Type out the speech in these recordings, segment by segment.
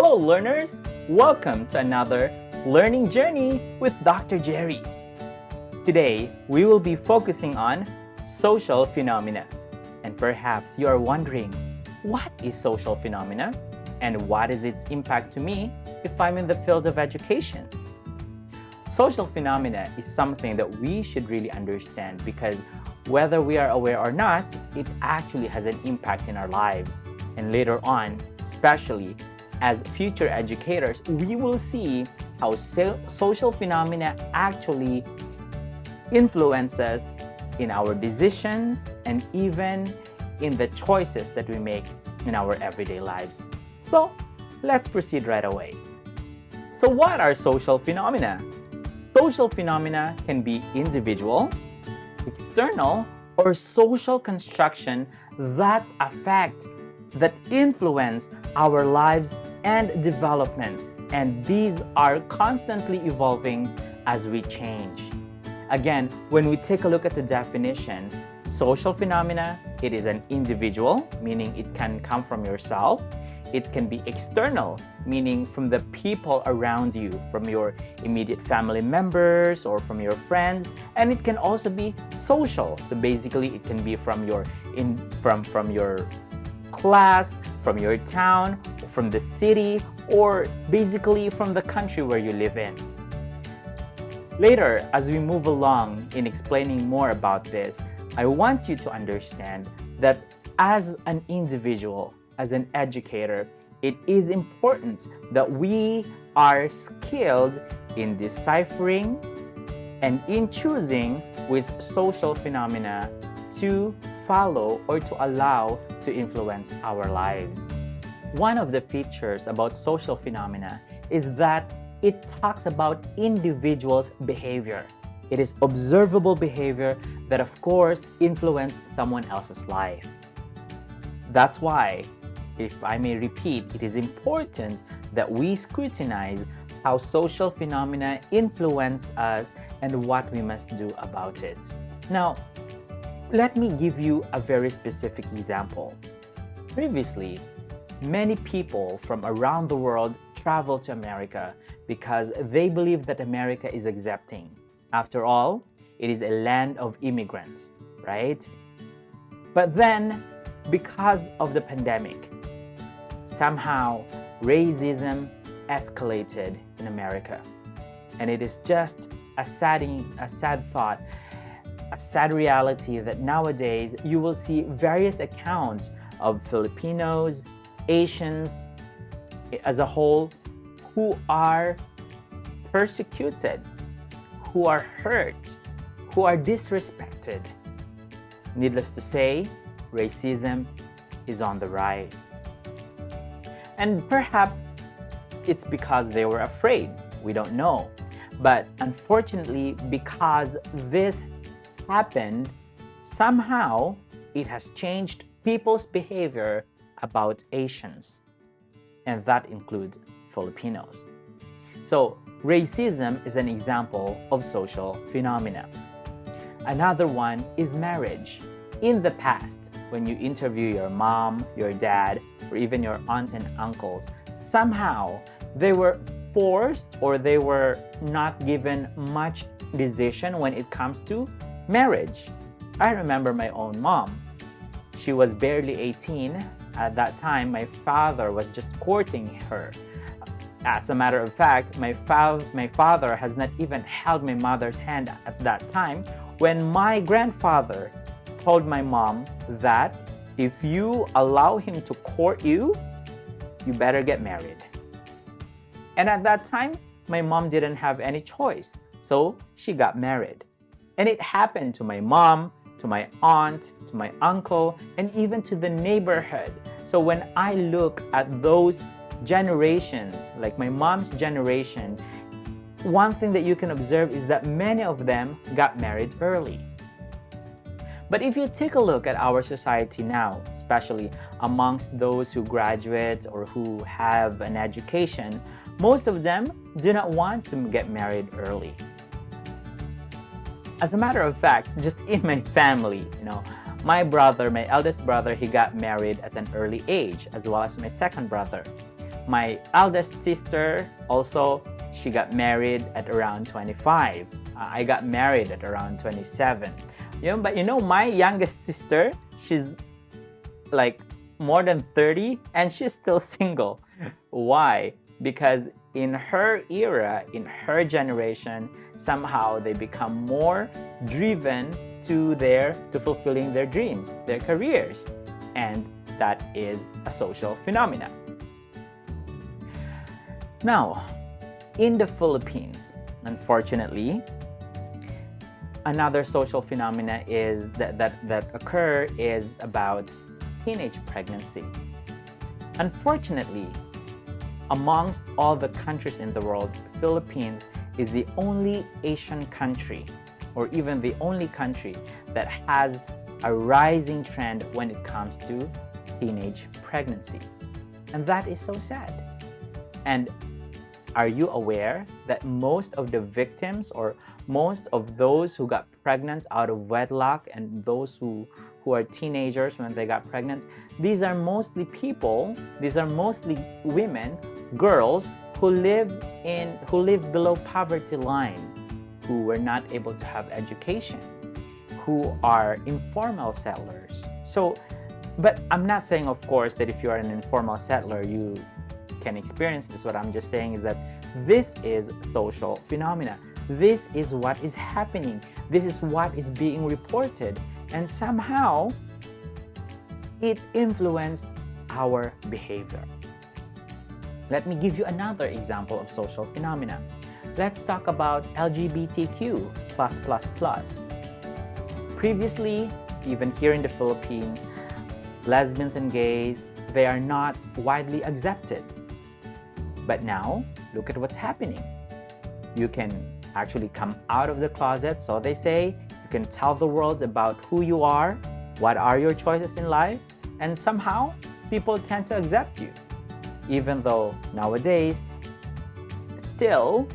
Hello learners! Welcome to another learning journey with Dr. Jerry. Today, we will be focusing on social phenomena. And perhaps you are wondering, what is social phenomena? And what is its impact to me if I'm in the field of education? Social phenomena is something that we should really understand because whether we are aware or not, it actually has an impact in our lives. And later on, especially as future educators, we will see how social phenomena actually influences in our decisions and even in the choices that we make in our everyday lives. So let's proceed right away. So what are social phenomena? Social phenomena can be individual, external, or social construction that affect, that influence our lives and developments, and these are constantly evolving as we change. Again, when we take a look at the definition, social phenomena, it is an individual, meaning it can come from yourself. It can be external, meaning from the people around you, from your immediate family members or from your friends, and it can also be social. So basically, it can be from your class, from your town, from the city, or basically from the country where you live in. Later, as we move along in explaining more about this, I want you to understand that as an individual, as an educator, it is important that we are skilled in deciphering and in choosing which social phenomena to follow or to allow to influence our lives. One of the features about social phenomena is that it talks about individuals' behavior. It is observable behavior that, of course, influence someone else's life. That's why, if I may repeat, it is important that we scrutinize how social phenomena influence us and what we must do about it. Now, let me give you a very specific example. Previously, many people from around the world travel to America because they believe that America is accepting. After all, it is a land of immigrants, right? But then, because of the pandemic, somehow racism escalated in America. And it is just a sad thought, a sad reality that nowadays you will see various accounts of Filipinos, Asians as a whole, who are persecuted, who are hurt, who are disrespected. Needless to say, racism is on the rise. And perhaps it's because they were afraid. We don't know. But unfortunately, because this happened, somehow it has changed people's behavior about Asians, and that includes Filipinos. So racism is an example of social phenomena. Another one is marriage. In the past, when you interview your mom, your dad, or even your aunt and uncles, somehow they were forced or they were not given much decision when it comes to marriage. I remember my own mom. She was barely 18 at that time. My father was just courting her. As a matter of fact, my father has not even held my mother's hand at that time when my grandfather told my mom that if you allow him to court you, you better get married. And at that time, my mom didn't have any choice, so she got married. And it happened to my mom, to my aunt, to my uncle, and even to the neighborhood. So when I look at those generations, like my mom's generation, one thing that you can observe is that many of them got married early. But if you take a look at our society now, especially amongst those who graduate or who have an education, most of them do not want to get married early. As a matter of fact, just in my family, my brother, my eldest brother, he got married at an early age, as well as my second brother. My eldest sister also, she got married at around 25. I got married at around 27. But my youngest sister, she's like more than 30 and she's still single. Why? Because in her era, in her generation, somehow they become more driven to fulfilling their dreams, their careers. And that is a social phenomenon. Now, in the Philippines, unfortunately, another social phenomena is that occur is about teenage pregnancy. Unfortunately, amongst all the countries in the world, Philippines is the only Asian country, or even the only country, that has a rising trend when it comes to teenage pregnancy. And that is so sad. And are you aware that most of the victims, or most of those who got pregnant out of wedlock, and those who are teenagers when they got pregnant, these are mostly women, girls who live below poverty line, who were not able to have education, who are informal settlers. So, but I'm not saying, of course, that if you are an informal settler, you can experience this. What I'm just saying is that this is social phenomena. This is what is happening. This is what is being reported. And somehow, it influenced our behavior. Let me give you another example of social phenomena. Let's talk about LGBTQ+++. Previously, even here in the Philippines, lesbians and gays, they are not widely accepted. But now, look at what's happening. You can actually come out of the closet, so they say. You can tell the world about who you are, what are your choices in life, and somehow people tend to accept you. Even though nowadays, still,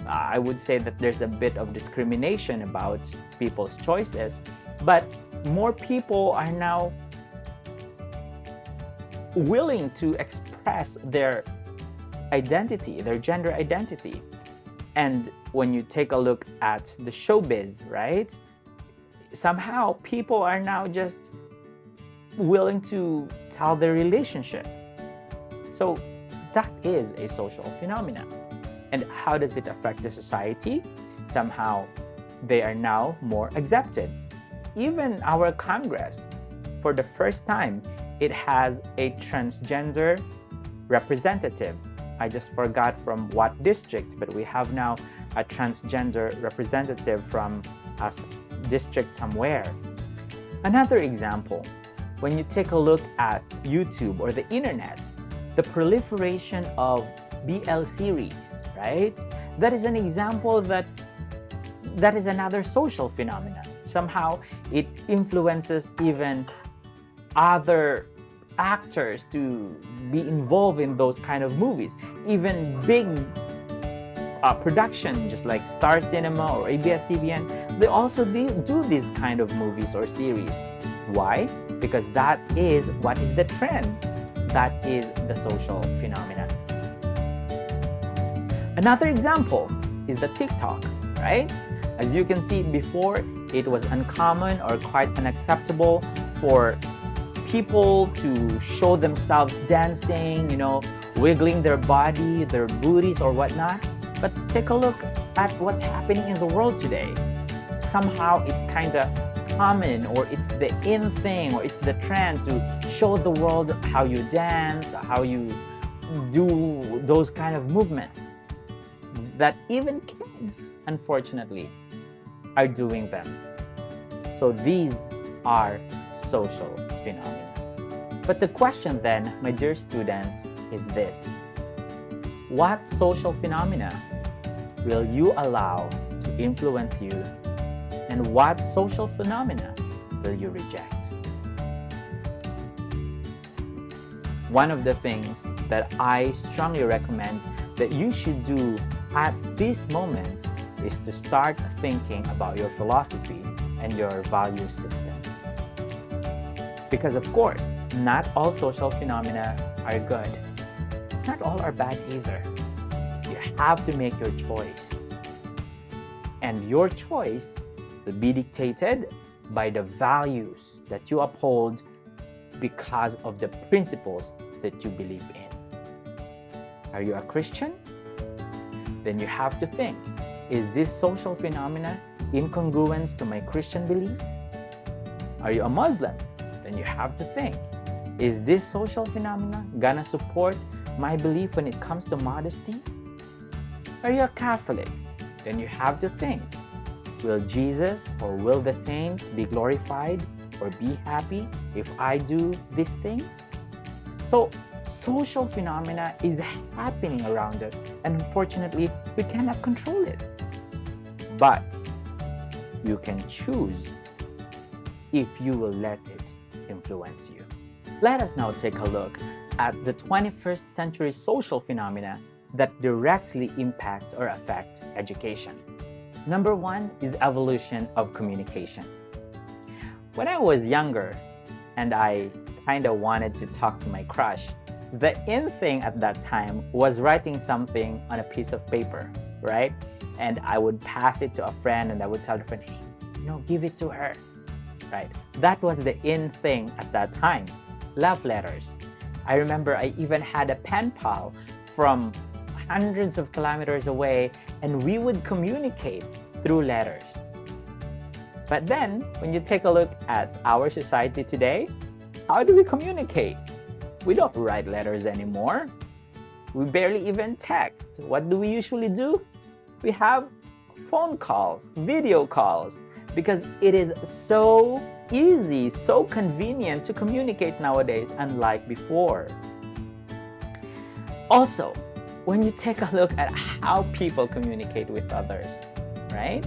I would say that there's a bit of discrimination about people's choices, but more people are now willing to express their identity, their gender identity. And when you take a look at the showbiz, right? Somehow people are now just willing to tell their relationship. So that is a social phenomenon. And how does it affect the society? Somehow they are now more accepted. Even our Congress, for the first time, it has a transgender representative. I just forgot from what district, but we have now a transgender representative from a district somewhere. Another example, when you take a look at YouTube or the internet, the proliferation of BL series, right? That is an example that is another social phenomenon. Somehow it influences even other actors to be involved in those kind of movies. Even big production, just like Star Cinema or ABS-CBN, they also do these kind of movies or series. Why? Because that is what is the trend. That is the social phenomenon. Another example is the TikTok, right? As you can see, before, it was uncommon or quite unacceptable for people to show themselves dancing, wiggling their body, their booties or whatnot. But take a look at what's happening in the world today. Somehow it's kind of common, or it's the in thing, or it's the trend to show the world how you dance, how you do those kind of movements, that even kids, unfortunately, are doing them. So these are social phenomena. But the question then, my dear student, is this: what social phenomena will you allow to influence you, and what social phenomena will you reject? One of the things that I strongly recommend that you should do at this moment is to start thinking about your philosophy and your value system. Because of course, not all social phenomena are good. not all are bad either. You have to make your choice. And your choice will be dictated by the values that you uphold because of the principles that you believe in. Are you a Christian? Then you have to think, is this social phenomena incongruent to my Christian belief? Are you a Muslim? Then you have to think, is this social phenomena gonna support my belief when it comes to modesty? Are you a Catholic? Then you have to think, will Jesus or will the saints be glorified or be happy if I do these things? So, social phenomena is happening around us, and unfortunately, we cannot control it. But you can choose if you will let it influence you. Let us now take a look at the 21st century social phenomena that directly impact or affect education. Number one is evolution of communication. When I was younger and I kind of wanted to talk to my crush, the in thing at that time was writing something on a piece of paper, right? And I would pass it to a friend and I would tell the friend, hey, give it to her, right? That was the in thing at that time. Love letters. I remember I even had a pen pal from hundreds of kilometers away, and we would communicate through letters. But then, when you take a look at our society today, how do we communicate? We don't write letters anymore. We barely even text. What do we usually do? We have phone calls, video calls, because it is so easy, so convenient to communicate nowadays, unlike before. Also, when you take a look at how people communicate with others, right?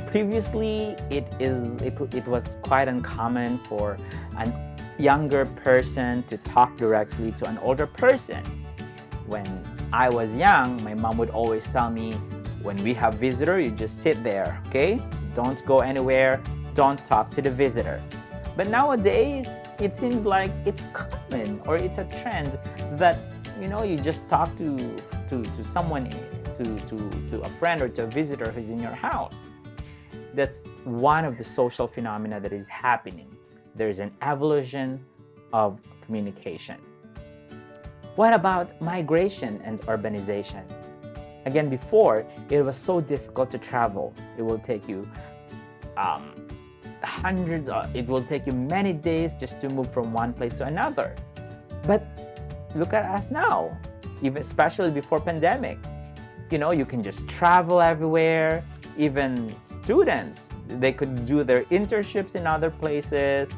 Previously, it was quite uncommon for a younger person to talk directly to an older person. When I was young, my mom would always tell me, when we have visitor, you just sit there, okay? Don't go anywhere, don't talk to the visitor. But nowadays, it seems like it's common or it's a trend that you just talk to someone, to a friend or to a visitor who's in your house. That's one of the social phenomena that is happening. There's an evolution of communication. What about migration and urbanization? Again, before, it was so difficult to travel. It will take you it will take you many days just to move from one place to another. But look at us now, even especially before pandemic. You can just travel everywhere. Even students, they could do their internships in other places.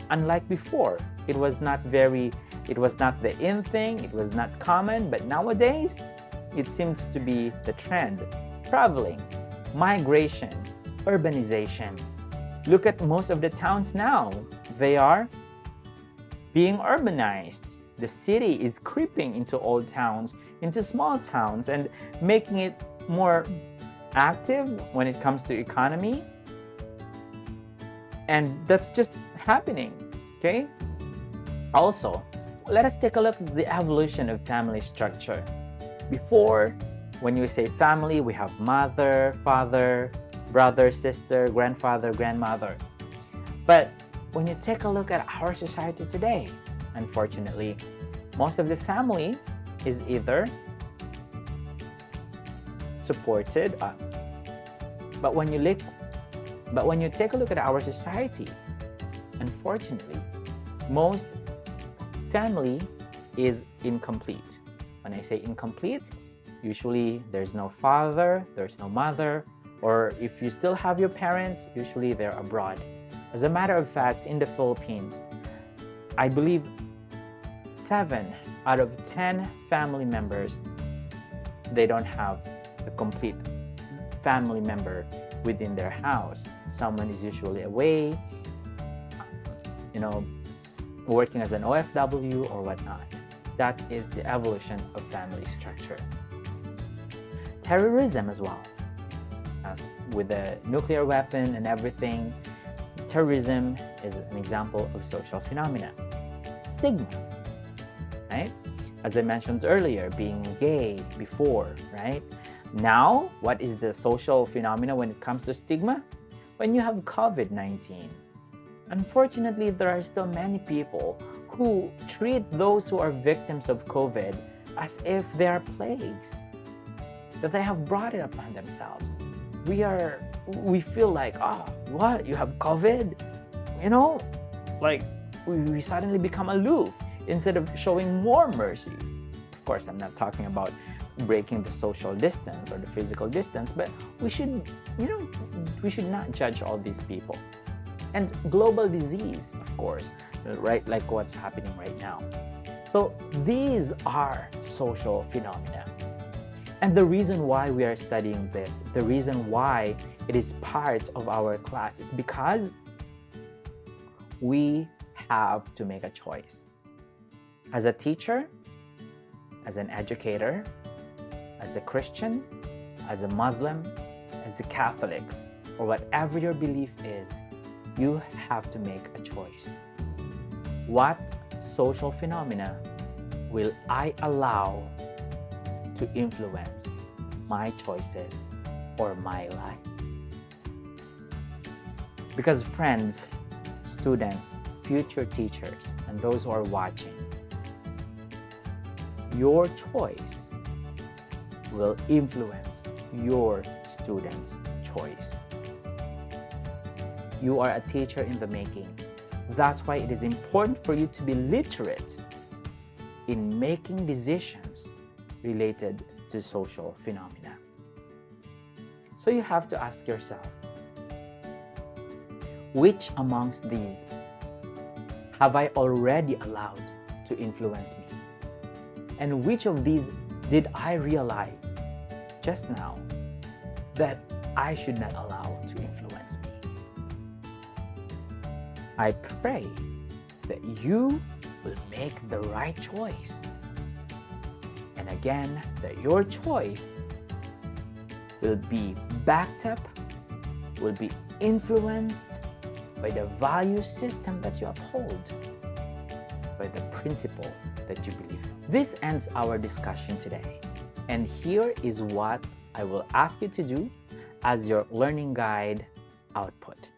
Unlike before, it was not the in thing, it was not common, but nowadays, it seems to be the trend. Traveling, migration, urbanization. Look at most of the towns now. They are being urbanized. The city is creeping into old towns, into small towns, and making it more active when it comes to economy. And that's just happening, okay? Also, let us take a look at the evolution of family structure. Before, when you say family, we have mother, father, brother, sister, grandfather, grandmother. But when you take a look at our society today, unfortunately, most of the family is either supported, but when you take a look at our society, unfortunately, most family is incomplete. When I say incomplete, usually there's no father, there's no mother, or if you still have your parents, usually they're abroad. As a matter of fact, in the Philippines, I believe 7 out of 10 family members, they don't have the complete family member within their house. Someone is usually away, working as an OFW or whatnot. That is the evolution of family structure. Terrorism as well. As with the nuclear weapon and everything, terrorism is an example of social phenomena. Stigma, right? As I mentioned earlier, being gay before, right? Now, what is the social phenomena when it comes to stigma? When you have COVID-19. Unfortunately, there are still many people who treat those who are victims of COVID as if they are plagues, that they have brought it upon themselves. We feel like, what? You have COVID? You know, like we suddenly become aloof instead of showing more mercy. Of course, I'm not talking about breaking the social distance or the physical distance, but we should not judge all these people. And global disease, of course, right? Like what's happening right now. So these are social phenomena. And the reason why we are studying this, the reason why it is part of our class is because we have to make a choice. As a teacher, as an educator, as a Christian, as a Muslim, as a Catholic, or whatever your belief is, you have to make a choice. What social phenomena will I allow to influence my choices or my life? Because friends, students, future teachers, and those who are watching, your choice will influence your students' choice. You are a teacher in the making. That's why it is important for you to be literate in making decisions related to social phenomena. So you have to ask yourself, which amongst these have I already allowed to influence me? And which of these did I realize just now that I should not allow to influence me? I pray that you will make the right choice. And again, that your choice will be backed up, will be influenced by the value system that you uphold, by the principle that you believe. This ends our discussion today. And here is what I will ask you to do as your learning guide output.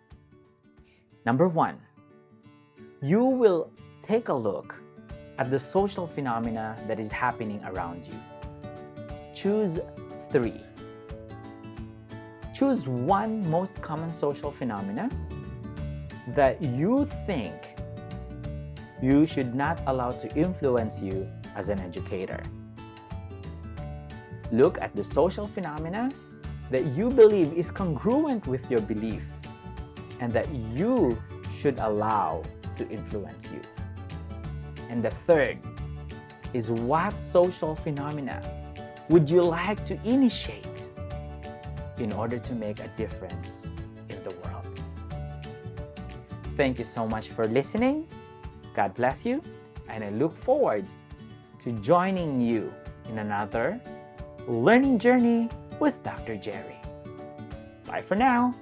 Number 1, you will take a look at the social phenomena that is happening around you. Choose 3. Choose one most common social phenomena that you think you should not allow to influence you as an educator. Look at the social phenomena that you believe is congruent with your belief and that you should allow to influence you. And the third is, what social phenomena would you like to initiate in order to make a difference in the world? Thank you so much for listening. God bless you, and I look forward to joining you in another learning journey with Dr. Jerry. Bye for now.